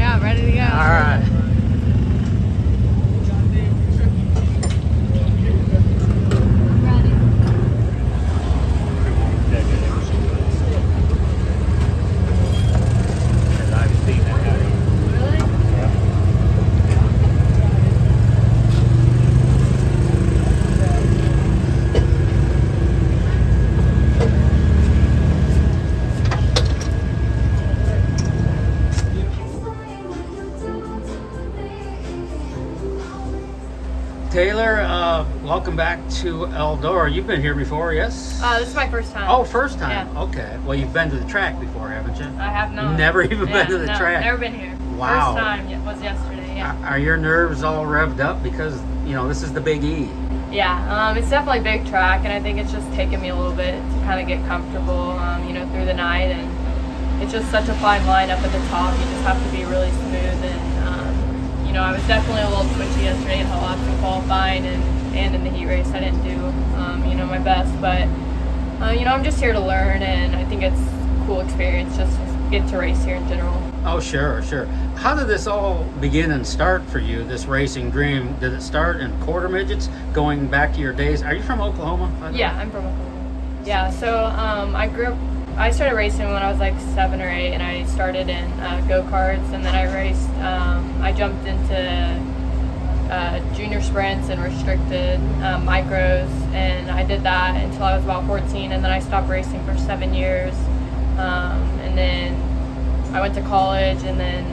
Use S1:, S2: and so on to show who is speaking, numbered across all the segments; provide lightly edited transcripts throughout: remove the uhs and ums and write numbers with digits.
S1: Yeah, ready to go.
S2: All right. Taylor, welcome back to Eldora. You've been here before, yes?
S1: This is my first time.
S2: Oh, first time.
S1: Yeah.
S2: Okay. Well, you've been to the track before, haven't you?
S1: I have not.
S2: Never even been to the track?
S1: Never been here.
S2: Wow.
S1: First time was yesterday, yeah.
S2: Are your nerves all revved up? Because, you know, this is the Big E.
S1: Yeah, it's definitely a big track, and I think it's just taken me a little bit to kind of get comfortable, you know, through the night. And it's just such a fine line up at the top. You just have to be really smooth. And, you know, I was definitely a little twitchy yesterday in hot laps and qualifying, and in the heat race I didn't do, you know, my best. But, you know, I'm just here to learn, and I think it's a cool experience just to get to race here in general.
S2: Oh, sure, sure. How did this all begin and start for you, this racing dream? Did it start in quarter midgets, going back to your days? Are you from Oklahoma?
S1: Yeah, I'm from Oklahoma. Yeah, so I started racing when I was like 7 or 8, and I started in go-karts, and then I raced, I jumped into junior sprints and restricted micros, and I did that until I was about 14, and then I stopped racing for 7 years, and then I went to college, and then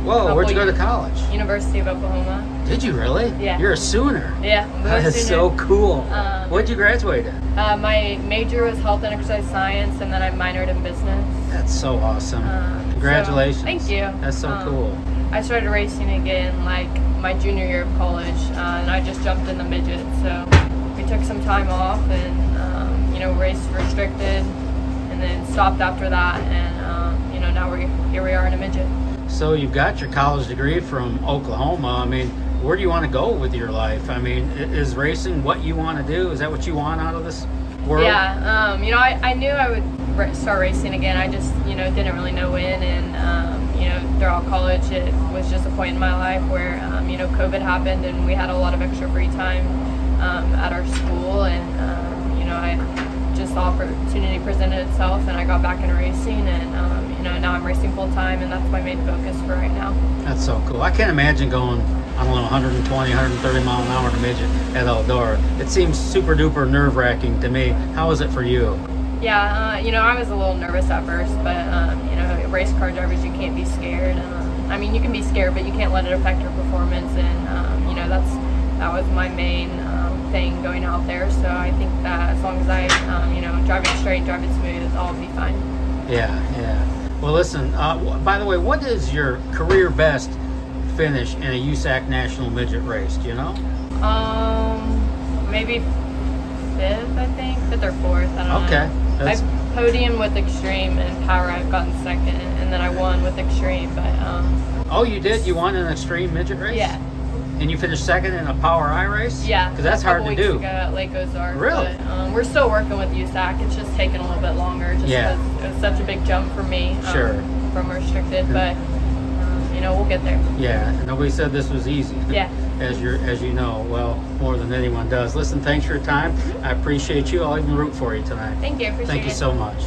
S2: whoa, where'd you go to college?
S1: University of Oklahoma.
S2: Did you really?
S1: Yeah.
S2: You're a Sooner.
S1: Yeah.
S2: That is so cool. What'd you graduate in?
S1: My major was health and exercise science, and then I minored in business.
S2: That's so awesome. Congratulations.
S1: So, thank you.
S2: That's so cool.
S1: I started racing again like my junior year of college, and I just jumped in the midget. So we took some time off and, you know, raced restricted, and then stopped after that, and, you know, now here we are in a midget.
S2: So you've got your college degree from Oklahoma. I mean, where do you want to go with your life? I mean, is racing what you want to do? Is that what you want out of this world?
S1: Yeah, you know, I knew I would start racing again. I just, you know, didn't really know when, and, you know, throughout college it was just a point in my life where, you know, COVID happened, and we had a lot of extra free time at our school, and, you know, just the opportunity presented itself, and I got back into racing, and you know, now I'm racing full time, and that's my main focus for right now.
S2: That's so cool. I can't imagine going, I don't know, 120, 130 mile an hour to midget at Eldora. It seems super duper nerve wracking to me. How is it for you?
S1: Yeah, you know, I was a little nervous at first, but you know, race car drivers, you can't be scared. I mean, you can be scared, but you can't let it affect your performance, and you know, that was my main thing going out there. So I think that as long as I, you know, drive it straight, drive it smooth, I'll be fine. Yeah,
S2: yeah. Well, listen, by the way, what is your career best finish in a USAC National Midget race? Do you know?
S1: Maybe 5th, I think. 5th or 4th, I don't know.
S2: Okay.
S1: I podiumed with Extreme, and Power I've gotten 2nd, and then I won with Extreme, but
S2: oh, you did? You won an Extreme midget race?
S1: Yeah.
S2: And you finished 2nd in a Power I race?
S1: Yeah.
S2: Because that's hard to do.
S1: Ago at Lake Ozark.
S2: Really?
S1: But, we're still working with USAC. It's just taking a little bit longer, just because it was such a big jump for me.
S2: Sure.
S1: From restricted, but you know, we'll get there.
S2: Yeah. Nobody said this was easy.
S1: Yeah.
S2: As you know, well, more than anyone does. Listen, thanks for your time. I appreciate you. I'll even root for you tonight.
S1: Thank you.
S2: Thank you so much.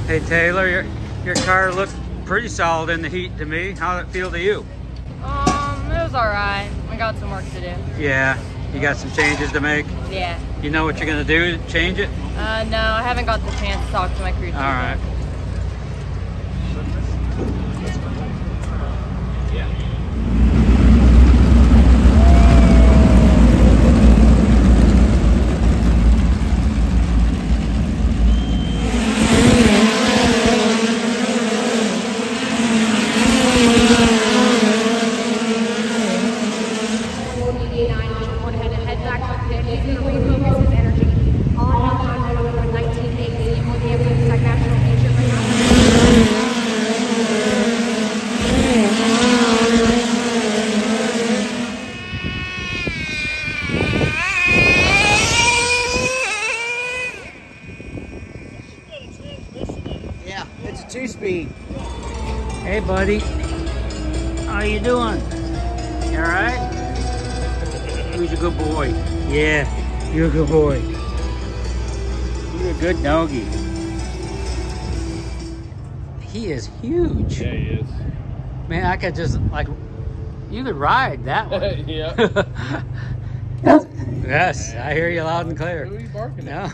S2: Hey Taylor, your car looked pretty solid in the heat to me. How did it feel to you?
S1: It was alright. I got some work to do.
S2: Yeah, you got some changes to make?
S1: Yeah.
S2: You know what you're gonna do to change it?
S1: No, I haven't got the chance to talk to my crew chief.
S2: Alright.
S3: Yeah, it's a 2-speed.
S2: Hey buddy, how you doing? You alright? Who's a good boy? Yeah, you're a good boy. You're a good doggy. He is huge.
S4: Yeah, he is.
S2: Man, I could just, like, you could ride that one.
S4: Yeah.
S2: Yes, I hear you loud and clear.
S4: Who are you barking at?
S2: No.